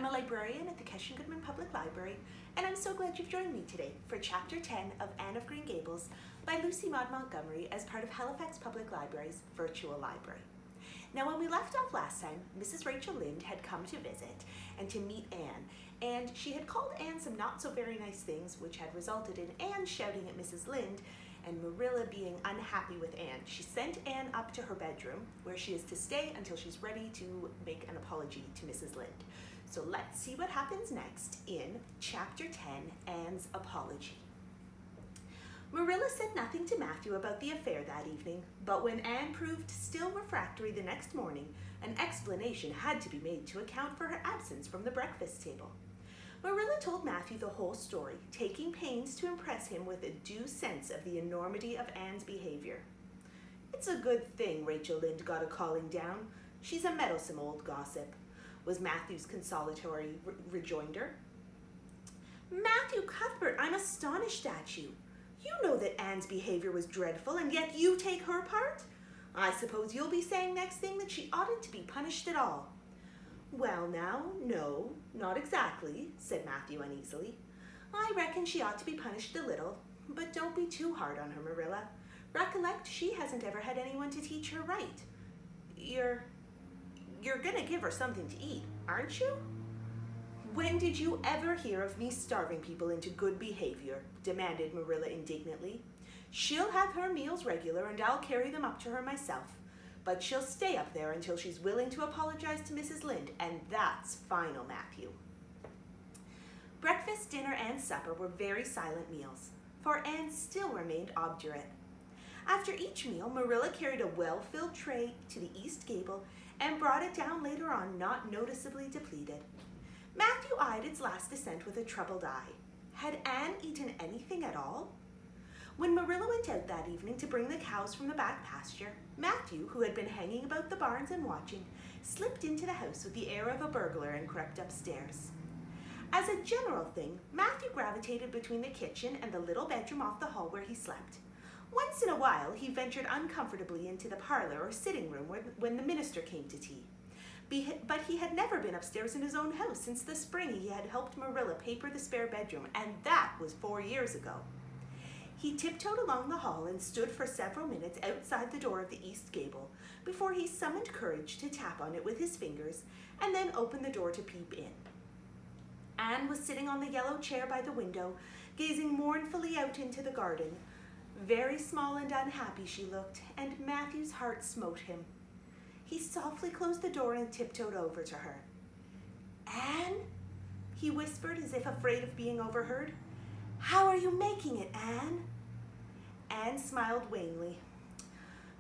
a librarian at the Keshe Goodman Public Library, and I'm so glad you've joined me today for Chapter 10 of Anne of Green Gables by Lucy Maud Montgomery as part of Halifax Public Library's virtual library. Now, when we left off last time, Mrs. Rachel Lynde had come to visit and to meet Anne, and she had called Anne some not so very nice things, which had resulted in Anne shouting at Mrs. Lynde and Marilla being unhappy with Anne. She sent Anne up to her bedroom, where she is to stay until she's ready to make an apology to Mrs. Lynde. So let's see what happens next in Chapter 10, Anne's Apology. Marilla said nothing to Matthew about the affair that evening, but when Anne proved still refractory the next morning, an explanation had to be made to account for her absence from the breakfast table. Marilla told Matthew the whole story, taking pains to impress him with a due sense of the enormity of Anne's behavior. "It's a good thing Rachel Lynde got a calling down. She's a meddlesome old gossip," was Matthew's consolatory rejoinder. "Matthew Cuthbert, I'm astonished at you. You know that Anne's behavior was dreadful, and yet you take her part? I suppose you'll be saying next thing that she oughtn't to be punished at all." "Well now, no, not exactly," said Matthew uneasily. "I reckon she ought to be punished a little, but don't be too hard on her, Marilla. Recollect, she hasn't ever had anyone to teach her right. You're gonna give her something to eat, aren't you?" "When did you ever hear of me starving people into good behavior?" demanded Marilla indignantly. "She'll have her meals regular, and I'll carry them up to her myself. But she'll stay up there until she's willing to apologize to Mrs. Lynde, and that's final, Matthew." Breakfast, dinner, and supper were very silent meals, for Anne still remained obdurate. After each meal, Marilla carried a well-filled tray to the east gable and brought it down later on, not noticeably depleted. Matthew eyed its last descent with a troubled eye. Had Anne eaten anything at all? When Marilla went out that evening to bring the cows from the back pasture, Matthew, who had been hanging about the barns and watching, slipped into the house with the air of a burglar and crept upstairs. As a general thing, Matthew gravitated between the kitchen and the little bedroom off the hall where he slept. Once in a while, he ventured uncomfortably into the parlor or sitting room when the minister came to tea. But he had never been upstairs in his own house since the spring he had helped Marilla paper the spare bedroom, and that was 4 years ago. He tiptoed along the hall and stood for several minutes outside the door of the east gable before he summoned courage to tap on it with his fingers and then open the door to peep in. Anne was sitting on the yellow chair by the window, gazing mournfully out into the garden. Very small and unhappy she looked, and Matthew's heart smote him. He softly closed the door and tiptoed over to her. "Anne?" he whispered, as if afraid of being overheard. "How are you making it, Anne?" Anne smiled wanly.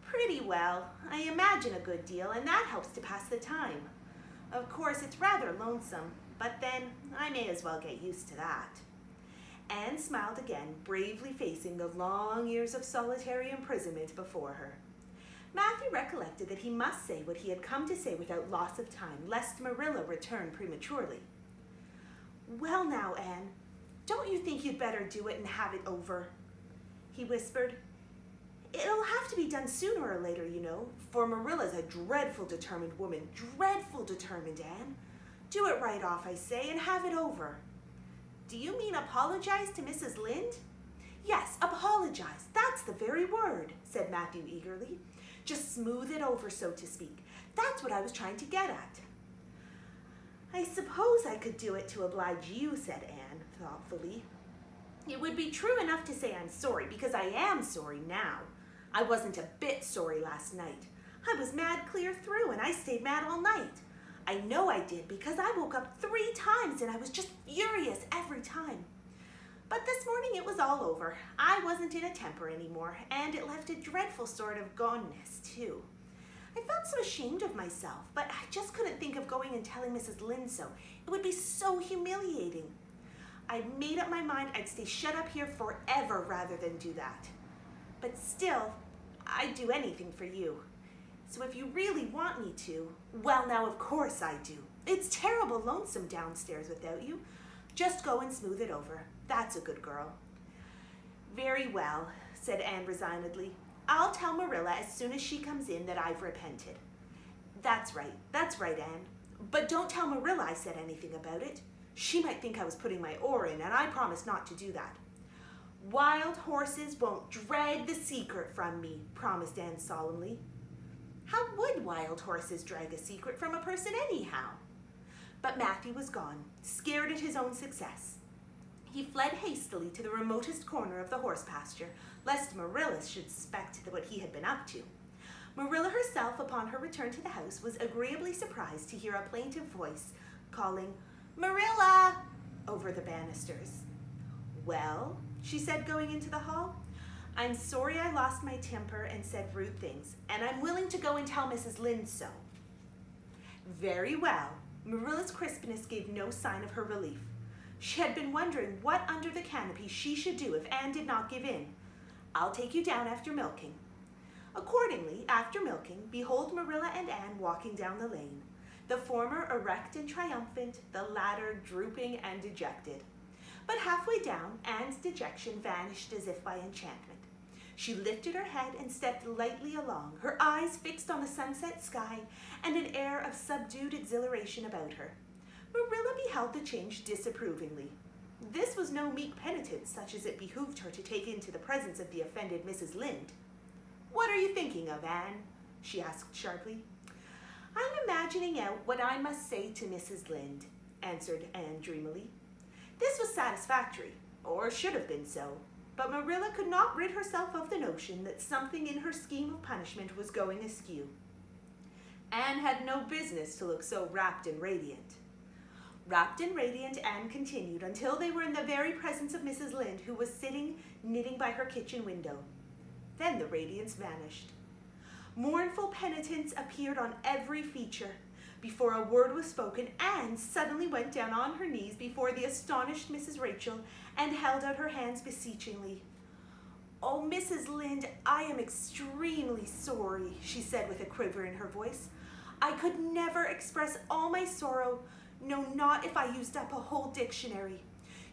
"Pretty well. I imagine a good deal, and that helps to pass the time. Of course, it's rather lonesome, but then I may as well get used to that." Anne smiled again, bravely facing the long years of solitary imprisonment before her. Matthew recollected that he must say what he had come to say without loss of time, lest Marilla return prematurely. "Well now, Anne, don't you think you'd better do it and have it over?" he whispered. "It'll have to be done sooner or later, you know, for Marilla's a dreadful determined woman, dreadful determined, Anne. Do it right off, I say, and have it over." "Do you mean apologize to Mrs. Lynde?" "Yes, apologize. That's the very word," said Matthew eagerly. "Just smooth it over, so to speak. That's what I was trying to get at." "I suppose I could do it to oblige you," said Anne thoughtfully. "It would be true enough to say I'm sorry, because I am sorry now. I wasn't a bit sorry last night. I was mad clear through, and I stayed mad all night. I know I did, because I woke up 3 times, and I was just furious every time. But this morning it was all over. I wasn't in a temper anymore, and it left a dreadful sort of goneness, too. I felt so ashamed of myself, but I just couldn't think of going and telling Mrs. Lynde so. It would be so humiliating. I made up my mind I'd stay shut up here forever rather than do that. But still, I'd do anything for you. So if you really want me to, well now of course I do. It's terrible lonesome downstairs without you. Just go and smooth it over. That's a good girl." "Very well," said Anne resignedly. "I'll tell Marilla as soon as she comes in that I've repented." That's right, Anne. But don't tell Marilla I said anything about it. She might think I was putting my oar in, and I promised not to do that. Wild horses won't drag the secret from me, promised Anne solemnly. How would wild horses drag a secret from a person anyhow? But Matthew was gone, scared at his own success. He fled hastily to the remotest corner of the horse pasture, lest Marilla should suspect what he had been up to. Marilla herself, upon her return to the house, was agreeably surprised to hear a plaintive voice calling, "Marilla!" over the banisters. "Well," she said, going into the hall, "I'm sorry I lost my temper and said rude things, and I'm willing to go and tell Mrs. Lynde so." Very well. Marilla's crispness gave no sign of her relief. She had been wondering what under the canopy she should do if Anne did not give in. "I'll take you down after milking." Accordingly, after milking, behold Marilla and Anne walking down the lane, the former erect and triumphant, the latter drooping and dejected. But halfway down, Anne's dejection vanished as if by enchantment. She lifted her head and stepped lightly along, her eyes fixed on the sunset sky and an air of subdued exhilaration about her. Marilla beheld the change disapprovingly. This was no meek penitence such as it behooved her to take into the presence of the offended Mrs. Lynde. "What are you thinking of, Anne?" she asked sharply. "I'm imagining out what I must say to Mrs. Lynde," answered Anne dreamily. This was satisfactory, or should have been so, but Marilla could not rid herself of the notion that something in her scheme of punishment was going askew. Anne had no business to look so rapt and radiant. Rapt and radiant Anne continued until they were in the very presence of Mrs. Lynde, who was sitting knitting by her kitchen window. Then the radiance vanished. Mournful penitence appeared on every feature. Before a word was spoken, Anne suddenly went down on her knees before the astonished Mrs. Rachel and held out her hands beseechingly. "Oh, Mrs. Lynde, I am extremely sorry," she said with a quiver in her voice. "I could never express all my sorrow, no, not if I used up a whole dictionary.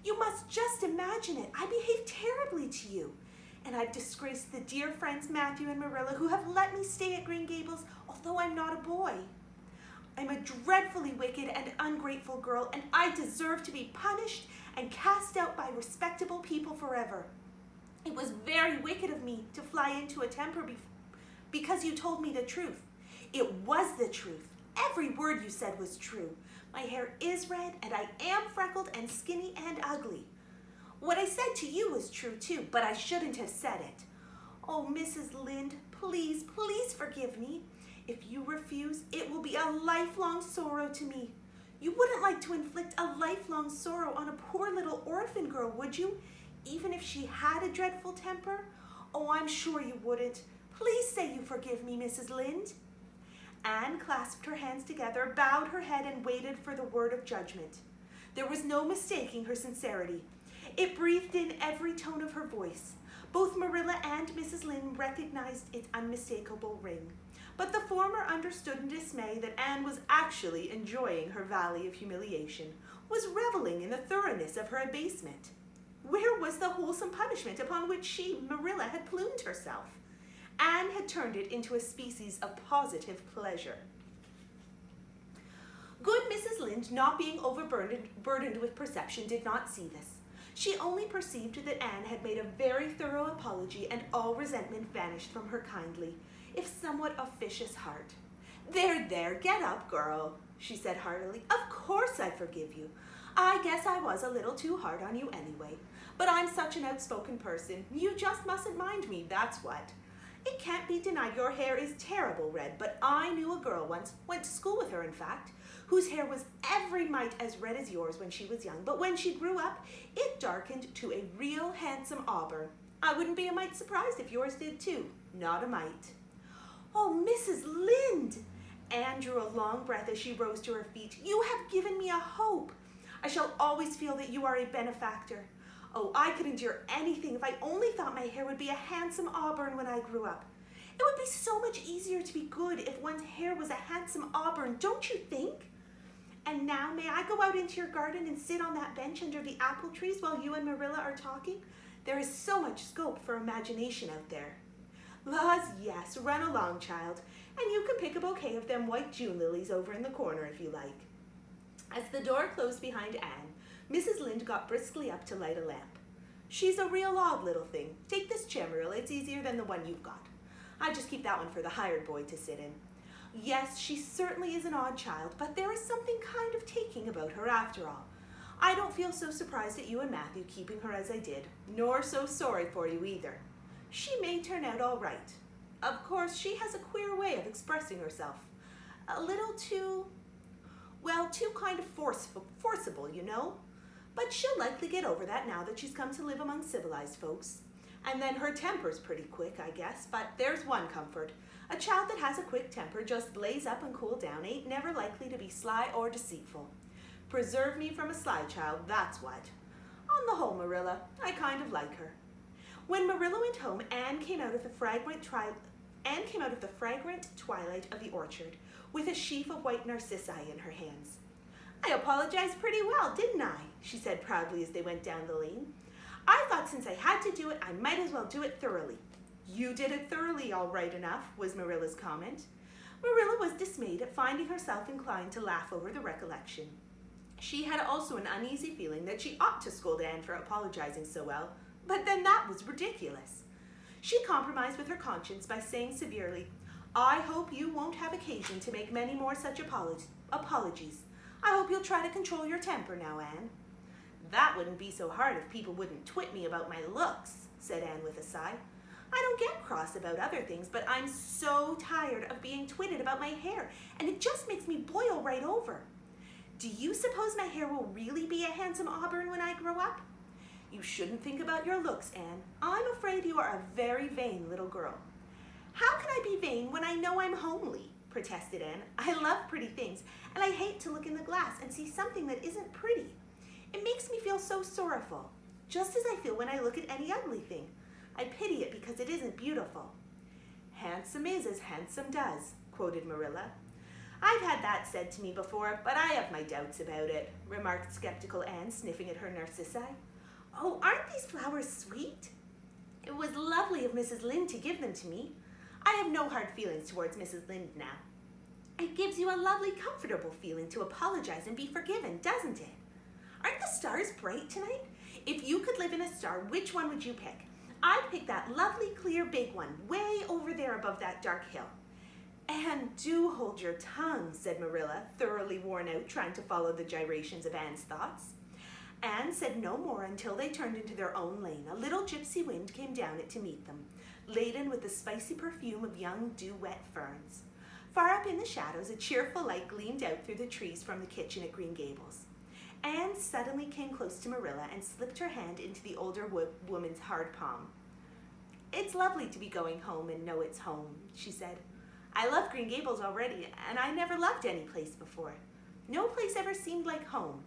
You must just imagine it. I behaved terribly to you. And I've disgraced the dear friends Matthew and Marilla who have let me stay at Green Gables, although I'm not a boy. I'm a dreadfully wicked and ungrateful girl, and I deserve to be punished and cast out by respectable people forever. It was very wicked of me to fly into a temper because you told me the truth. It was the truth. Every word you said was true. My hair is red, and I am freckled and skinny and ugly. What I said to you was true too, but I shouldn't have said it. Oh, Mrs. Lynde, please, please forgive me. If you refuse, it will be a lifelong sorrow to me. You wouldn't like to inflict a lifelong sorrow on a poor little orphan girl, would you? Even if she had a dreadful temper? Oh, I'm sure you wouldn't. Please say you forgive me, Mrs. Lynde." Anne clasped her hands together, bowed her head, and waited for the word of judgment. There was no mistaking her sincerity. It breathed in every tone of her voice. Both Marilla and Mrs. Lynde recognized its unmistakable ring, but the former understood in dismay that Anne was actually enjoying her valley of humiliation, was reveling in the thoroughness of her abasement. Where was the wholesome punishment upon which she, Marilla, had plumed herself? Anne had turned it into a species of positive pleasure. Good Mrs. Lynde, not being overburdened with perception, did not see this. She only perceived that Anne had made a very thorough apology, and all resentment vanished from her kindly, if somewhat officious heart. There, get up, girl," she said heartily. "Of course I forgive you. I guess I was a little too hard on you anyway. But I'm such an outspoken person. You just mustn't mind me, that's what. It can't be denied your hair is terrible red, but I knew a girl once, went to school with her in fact, whose hair was every mite as red as yours when she was young, but when she grew up, it darkened to a real handsome auburn. I wouldn't be a mite surprised if yours did too, not a mite." "Oh, Mrs. Lynde!" Anne drew a long breath as she rose to her feet. "You have given me a hope. I shall always feel that you are a benefactor. Oh, I could endure anything if I only thought my hair would be a handsome auburn when I grew up. It would be so much easier to be good if one's hair was a handsome auburn, don't you think? And now, may I go out into your garden and sit on that bench under the apple trees while you and Marilla are talking? There is so much scope for imagination out there." "Laws, yes, run along, child. and you can pick a bouquet of them white June lilies over in the corner if you like." As the door closed behind Anne, Mrs. Lynde got briskly up to light a lamp. "She's a real odd little thing. Take this chair, Marilla. It's easier than the one you've got. I just keep that one for the hired boy to sit in. Yes, she certainly is an odd child, but there is something kind of taking about her after all. I don't feel so surprised at you and Matthew keeping her as I did, nor so sorry for you either. She may turn out all right. Of course, she has a queer way of expressing herself. A little too kind of forcible, you know? But she'll likely get over that now that she's come to live among civilized folks. And then her temper's pretty quick, I guess, but there's one comfort. A child that has a quick temper, just blaze up and cool down, ain't never likely to be sly or deceitful. Preserve me from a sly child, that's what. On the whole, Marilla, I kind of like her." When Marilla went home, Anne came out of the fragrant twilight of the orchard with a sheaf of white narcissi in her hands. "I apologized pretty well, didn't I?" she said proudly as they went down the lane. "I thought since I had to do it, I might as well do it thoroughly." "You did it thoroughly, all right enough," was Marilla's comment. Marilla was dismayed at finding herself inclined to laugh over the recollection. She had also an uneasy feeling that she ought to scold Anne for apologizing so well, but then that was ridiculous. She compromised with her conscience by saying severely, "I hope you won't have occasion to make many more such apologies. I hope you'll try to control your temper now, Anne." "That wouldn't be so hard if people wouldn't twit me about my looks," said Anne with a sigh. "I don't get cross about other things, but I'm so tired of being twitted about my hair, and it just makes me boil right over. Do you suppose my hair will really be a handsome auburn when I grow up?" "You shouldn't think about your looks, Anne. I'm afraid you are a very vain little girl." "How can I be vain when I know I'm homely?" protested Anne. "I love pretty things, and I hate to look in the glass and see something that isn't pretty. It makes me feel so sorrowful, just as I feel when I look at any ugly thing. I pity it because it isn't beautiful." "Handsome is as handsome does," quoted Marilla. "I've had that said to me before, but I have my doubts about it," remarked skeptical Anne, sniffing at her narcissi. "Oh, aren't these flowers sweet? It was lovely of Mrs. Lynde to give them to me. I have no hard feelings towards Mrs. Lynde now." "It gives you a lovely, comfortable feeling to apologize and be forgiven, doesn't it? Aren't the stars bright tonight? If you could live in a star, which one would you pick? I'd pick that lovely, clear, big one, way over there above that dark hill." "Anne, do hold your tongue," said Marilla, thoroughly worn out trying to follow the gyrations of Anne's thoughts. Anne said no more until they turned into their own lane. A little gypsy wind came down it to meet them, laden with the spicy perfume of young dew-wet ferns. Far up in the shadows, a cheerful light gleamed out through the trees from the kitchen at Green Gables. Anne suddenly came close to Marilla and slipped her hand into the older woman's hard palm. "It's lovely to be going home and know it's home," she said. "I love Green Gables already, and I never loved any place before. No place ever seemed like home.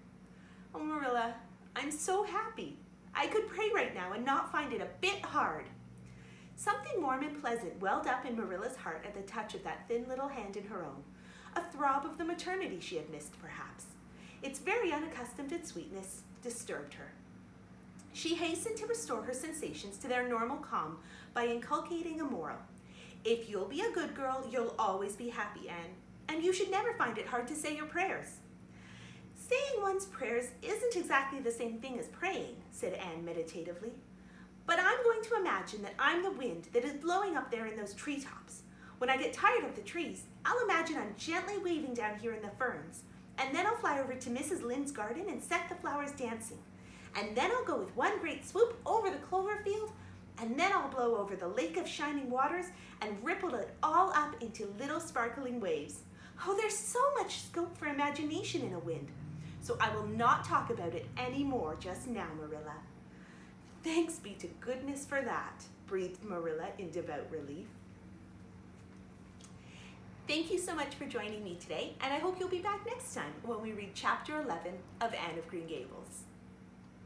Oh, Marilla, I'm so happy. I could pray right now and not find it a bit hard." Something warm and pleasant welled up in Marilla's heart at the touch of that thin little hand in her own, a throb of the maternity she had missed, perhaps. Its very unaccustomed sweetness disturbed her. She hastened to restore her sensations to their normal calm by inculcating a moral. "If you'll be a good girl, you'll always be happy, Anne, and you should never find it hard to say your prayers." "Saying one's prayers isn't exactly the same thing as praying," said Anne meditatively. "But I'm going to imagine that I'm the wind that is blowing up there in those treetops. When I get tired of the trees, I'll imagine I'm gently waving down here in the ferns, and then I'll fly over to Mrs. Lynde's garden and set the flowers dancing. And then I'll go with one great swoop over the clover field, and then I'll blow over the lake of shining waters and ripple it all up into little sparkling waves. Oh, there's so much scope for imagination in a wind. So I will not talk about it any more just now, Marilla." "Thanks be to goodness for that," breathed Marilla in devout relief. Thank you so much for joining me today, and I hope you'll be back next time when we read Chapter 11 of Anne of Green Gables.